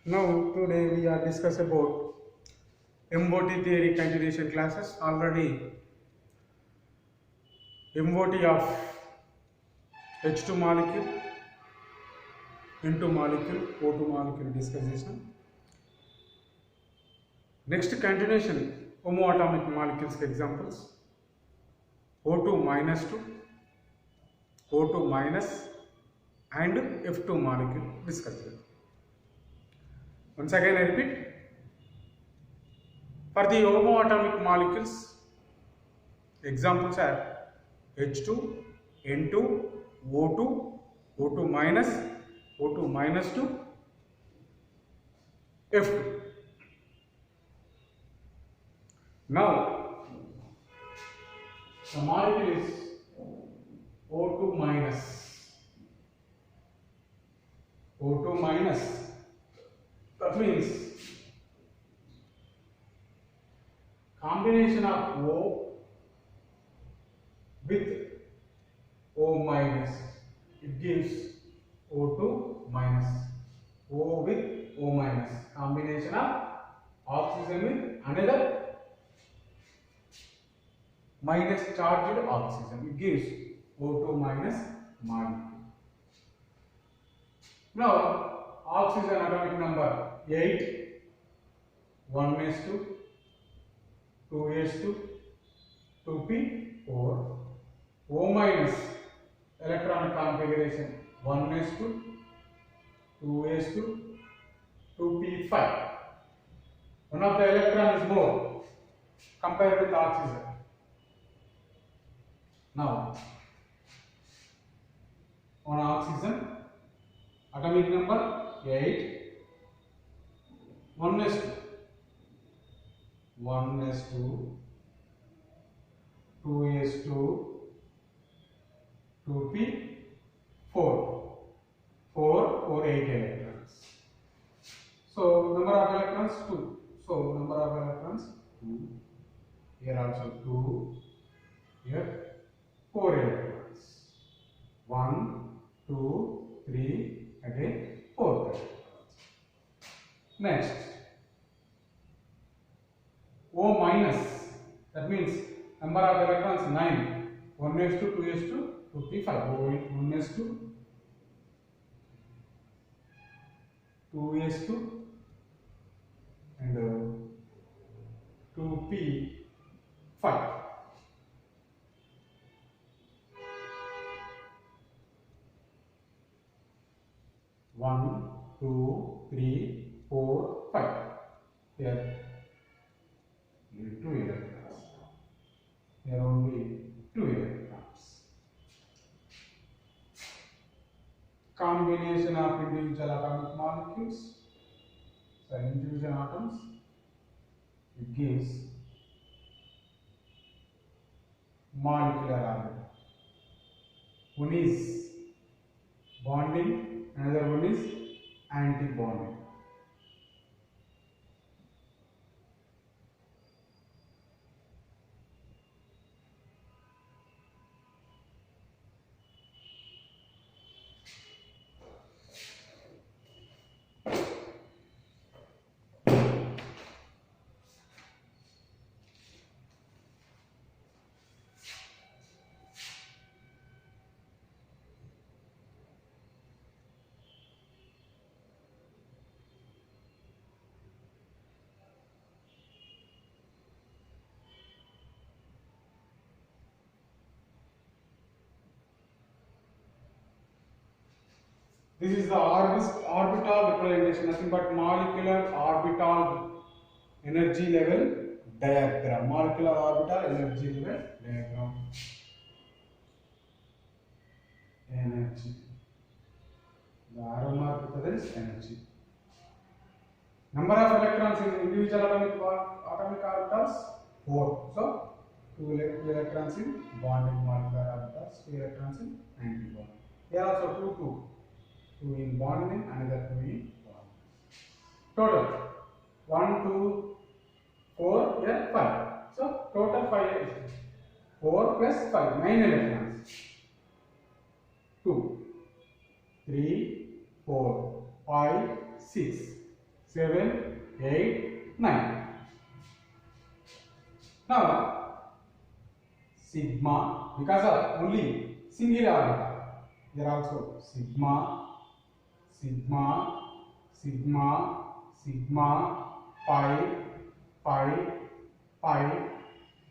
Now today we are discuss about MOT theory continuation classes. Already MOT of H2 molecule, N2 molecule, O2 molecule discussion. Next continuation homoatomic molecules examples. O2 minus 2, O2 minus and F2 molecule discussion. Once again I repeat. For the homoatomic molecules, examples are H2, N2, O2, O2 minus, O2 minus 2, F2. Now, the molecule is O2 minus. O2 minus. That means combination of O with O minus, it gives O2 minus. O with O minus, combination of oxygen with another minus charged oxygen, it gives O2 minus molecule. Now oxygen atomic number 8, 1s2, 2s2, 2p4. O minus electron configuration 1s2, 2s2, 2p5. One of the electron is more compared with oxygen. Now on oxygen atomic number 8, 1s2, 1s2, 2s2, 2p4, 4, 8 electrons. So number of electrons 2. So number of electrons 2. Here also 2. Here 4 electrons. 1, 2, 3, again 4 electrons. Next, O minus. That means number of electrons 9. 1s2, 2s2, 2p5. 1s2, 2s2 and 2p5. One, two, three, four, 5. Here, 2 electrons. Here only 2 electrons. Combination of individual atomic molecules. So individual atoms, it gives molecular orbital. One is bonding, another one is anti-bonding. This is the orbital representation, nothing but molecular orbital energy level diagram. Molecular orbital energy level diagram. Energy. The arrow mark represents energy. Number of electrons in individual atomic orbitals 4. So 2 electrons in bonding molecular orbitals, 2 electrons in anti-bonding. Here also 2, 2. 2 in bonding, another 2 in bonding. Total 1, 2, 4, here 5. So total 5 is 4 plus 5, 9 electrons. 2, 3, 4, 5, 6. 7, 8, 9. Now, sigma, because of only single orbital, here also sigma, sigma, sigma, sigma, pi, pi, pi,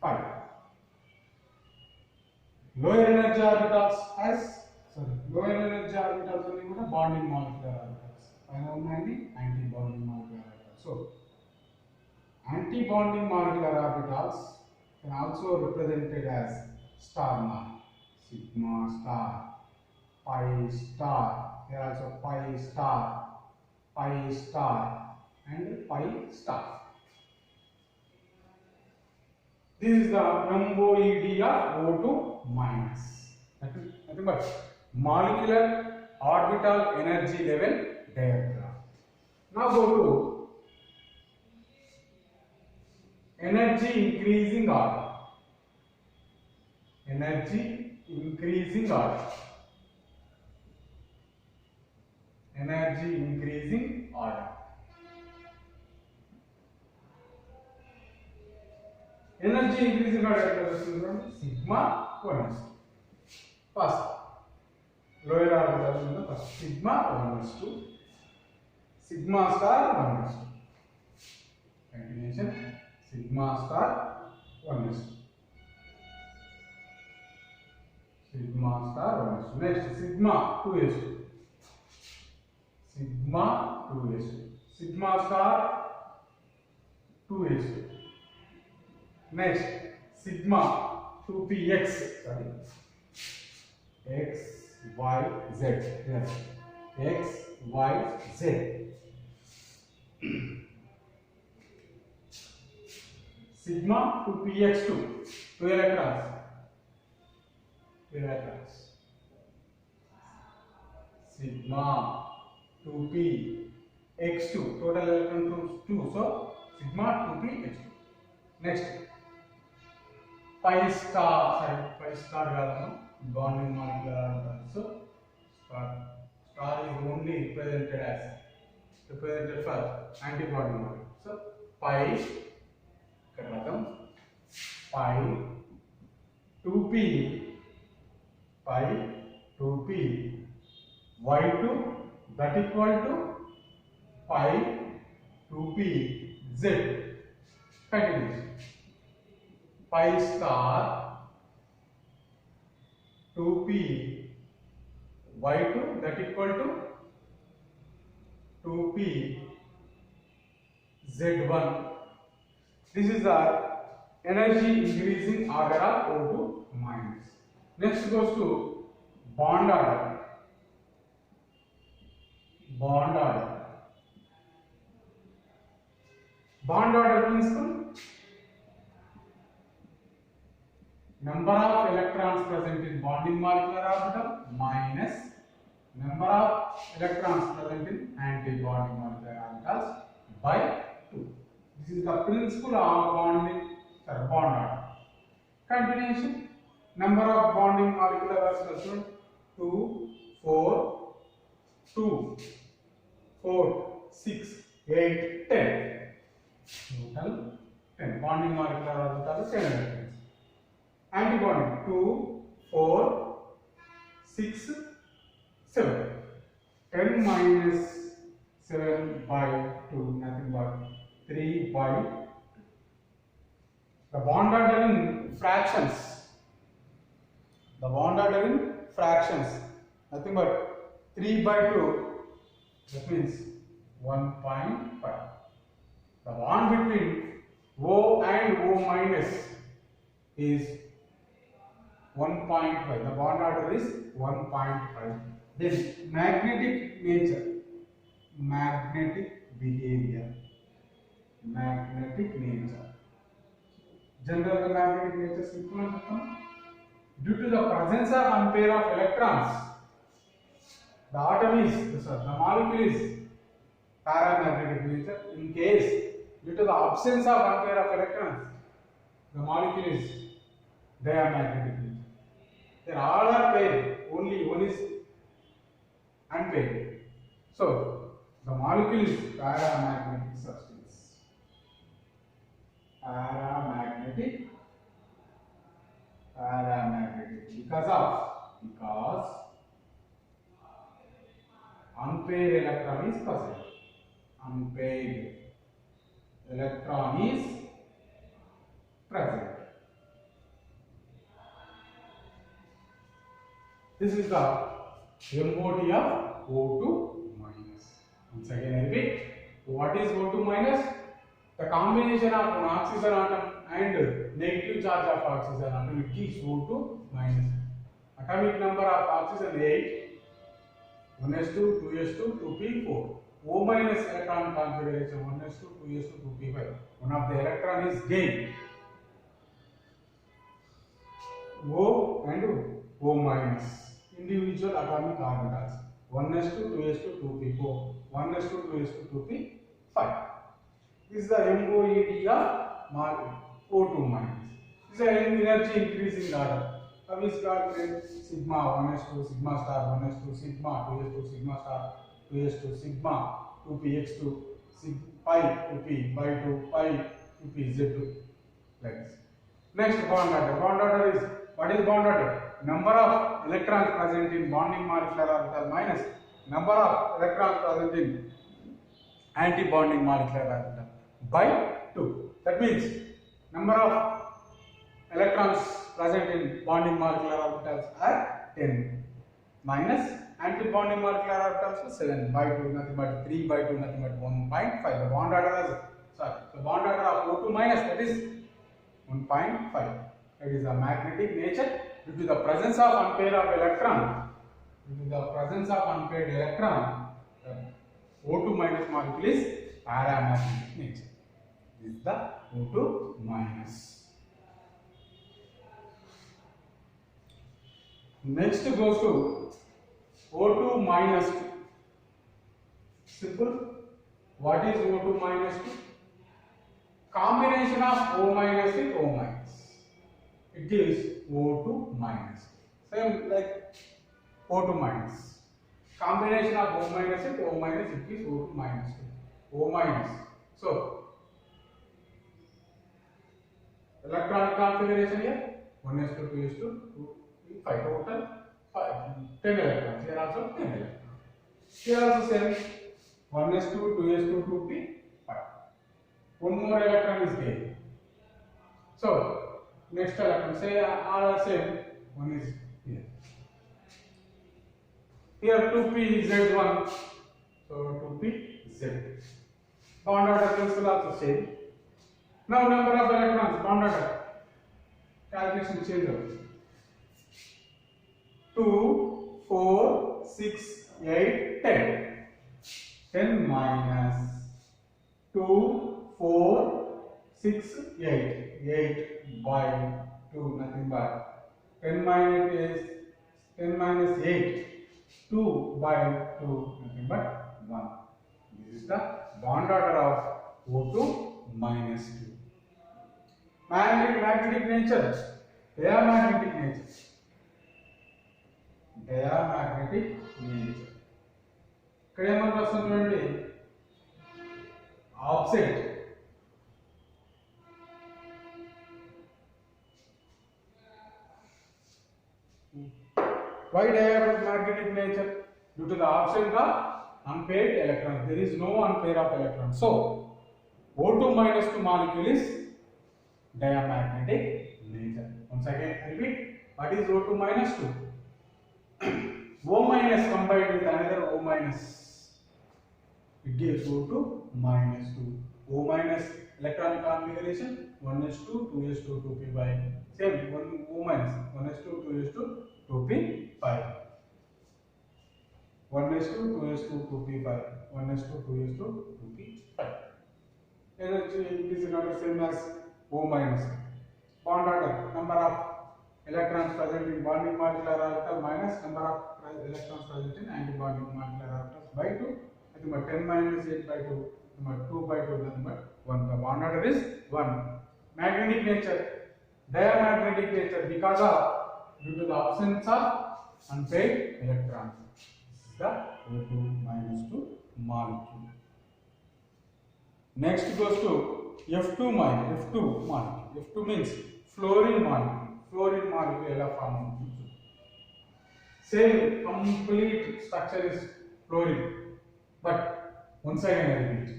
pi. Lower energy orbitals lower energy orbitals only కూడా bonding molecular orbitals. పైన ఉన్నది anti bonding molecular orbitals. So anti-bonding molecular orbitals can also represented as star mark, sigma star, pi star, here also pi star, and pi star. This is the MOED of O2 minus. Nothing but molecular orbital energy level diagram. Now go to energy increasing order. Energy increasing order. Energy increasing order. Energy increasing order sigma 1 first lower orbital first sigma 1 sigma star 1 continuation sigma star 1 sigma star 1 next sigma 2 sigma 2 sigma star 2 next sigma 2px x y z yes x y z sigma 2px2 2 electrons sigma 2p x2 total electrons 2 so sigma 2p x2 next pi star bonding molecular orbitals so star is only represented for anti-bonding molecule so pi pi 2p y2 that equal to pi 2p z continuation pi star 2p y2 that equal to 2p z1 this is the energy increasing order of O2 minus next goes to bond order bond order principle number of electrons present in bonding molecular orbital minus number of electrons present in anti-bonding molecular orbitals by 2. This is the principle of bond order. Continuation number of bonding molecular orbitals 2, 4, 6, 8, 10. Total 10 bonding molecular orbitals 10 electrons. Antibonding 2, 4, 6, 7. 10 minus 7 by 2, nothing but 3 by 2. The bond order in fractions. Nothing but 3 by 2, that means 1.5. The bond between O and O minus is 1.5. The bond order is 1.5. Then magnetic nature, magnetic behavior, General magnetic nature simple. Due to the presence of unpair of electrons, the molecule is paramagnetic nature. In case due to the absence of unpair of electrons, the molecule is diamagnetic nature. They all are paired, only one is unpaired. So the molecule is paramagnetic substance. Paramagnetic because unpaired electron is present. Unpaired electron is present. This is the MOT of O2 minus. Once again I repeat, what is O2 minus? The combination of an oxygen atom and negative charge of oxygen atom, it gives O2 minus. Atomic number of oxygen 8, 1s2, 2s2, 2p4. O minus electron configuration 1s2, 2s2, 2p5. One of the electron is gained. O and O minus. Individual atomic orbitals 1s2, 2s2, 2p4, 1s2, 2s2, 2p5. This is the MOED of O2 minus. This is an energy increasing order. Now we start with sigma 1s2, sigma star 1s2, sigma 2s2, sigma star 2s2, sigma 2px2, sigma pi 2p by 2 pi 2p z2, like this. Next, bond order. Bond order is, what is bond order? Number of electrons present in bonding molecular orbital minus number of electrons present in anti-bonding molecular orbital by 2. That means number of electrons present in bonding molecular orbitals are 10 minus anti-bonding molecular orbitals 7 by 2, nothing but 3 by 2, nothing but 1.5. The bond order is, the bond order of O2 minus, that is 1.5. That is the magnetic nature. Due to the presence of unpaired of electron, O2 minus molecule is paramagnetic nature. This is the O2 minus. Next goes to O2 minus 2. Simple. What is O2 minus 2? Combination of O minus with O minus. It gives O2 minus. Same like O2 minus. Combination of O minus with O minus, it gives O2 minus 2. O minus. So, electronic configuration here 1s2, 2s2, 2, 5 total, 10 electrons. Here also 10 electrons. Here also same 1s2, 2s2, 2p, 5. One more electron is there. So, next electron, say all are same, one is here. Here 2p z1, so 2p z. Bond order principle also same. Now number of electrons, bond order. Calculation change out. 2, 4, 6, 8, 10. 10 minus 2, 4, 6, 8. 8 by 2, nothing but 10 minus 8. 2 by 2, nothing but 1. This is the bond order of O2 minus 2. Magnetic nature, diamagnetic nature. Diamagnetic nature. ఇక్కడ ఏమని వస్తుంది చూడండి, offset. Why diamagnetic nature? Due to the absence of unpaired electrons. There is no unpair of electrons. So, O2 minus 2 molecule is diamagnetic nature. Once again, repeat. What is O2 minus 2? O minus combined with another O minus, it gives O2 minus 2. O minus electronic configuration 1s2, 2s2, 2p by same 1 O minus 1s2, 2s2, 2p5. 1s2, 2s2, 2p5. 1s2, 2s2, 2p5. It is another same as O minus. Bond order, number of electrons present in bonding molecular orbital minus number of electrons present in anti-bonding molecular orbitals by 2. Nothing but 10 minus 8 by 2. Nothing but 2 by 2. Nothing but 1. The bond order is 1. Magnetic nature, diamagnetic nature because of due to the absence of unpaired electrons. This is the O2 minus 2 molecule. Next goes to F2 molecule. F2 means fluorine molecule. Fluorine molecule ఎలా form అవుతుంది? Same complete structure is fluorine, but once again I repeat.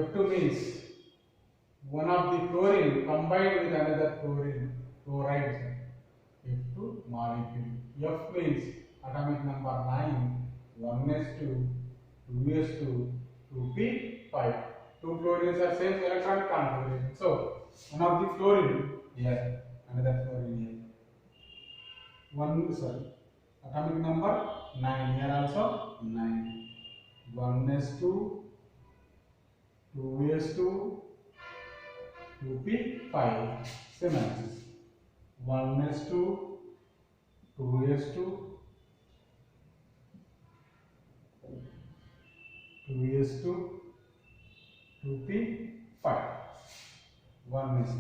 F2 means one of the fluorine combined with another chloride. F2 molecule. F means atomic number 9, 1s2, 2s2, 2p5. Two fluorines are same electronic configuration. So one of the fluorine here, another fluorine here. Atomic number 9, here also 9. 1s2, 2s2, 2p5. Same answers. 1s2, 2s2, 2s2, 2p5. 1s2.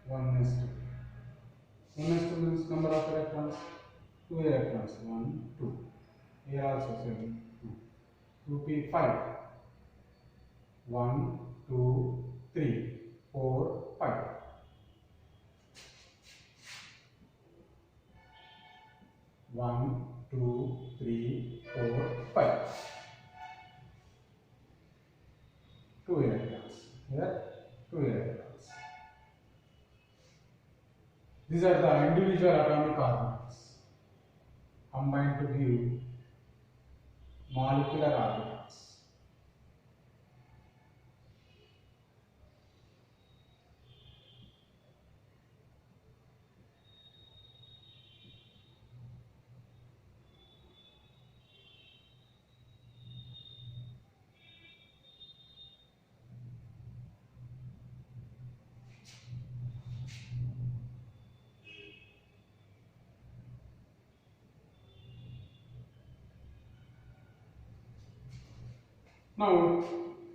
One s2 means number of electrons, 2 electrons, 1, 2. Here also same, 2. 2p5. 1, 2, 3, 4, 5. 1, 2, 3, 4, 5. 2 electrons. Here 2 electrons. These are the individual atomic orbitals combined to give molecular orbitals. Now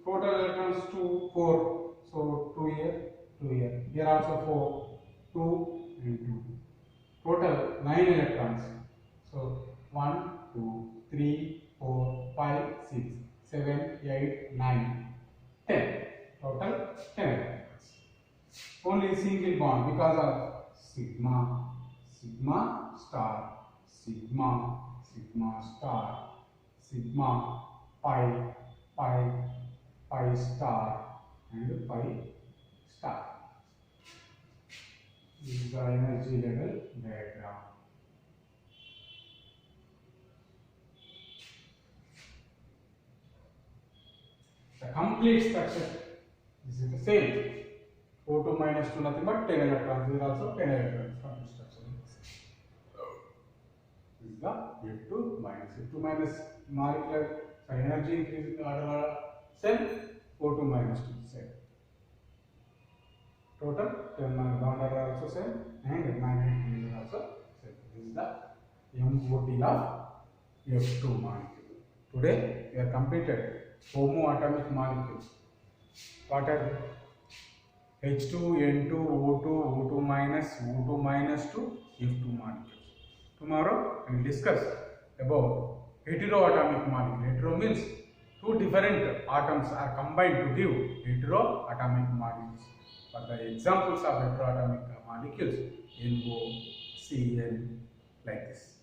total electrons 2, 4. So 2 here, 2 here. Here also 4, 2 and 2. Total 9 electrons. So 1, 2, 3, 4, 5, 6, 7, 8, 9, 10. Total 10 electrons. Only single bond because of sigma, sigma star, sigma, sigma star, sigma, pi, pi, pi star and pi star. This is the energy level diagram. The complete structure, this is the same. O2 minus 2 nothing but 10 electrons. Here also 10 electrons. Complete structure. This is the F2 minus. F2 minus molecular energy increasing the order cell. O2 minus 2 same. Total 10 bond order also same and magnetic field also same. This is the MOT of F2 molecule. Today we have completed homoatomic molecules. What are they? H2, N2, O2, O2 minus, O2 minus to F2 molecules. Tomorrow we will discuss about heteroatomic molecule. Hetero means two different atoms are combined to give heteroatomic molecules. For the examples of heteroatomic molecules, NO, CN, like this.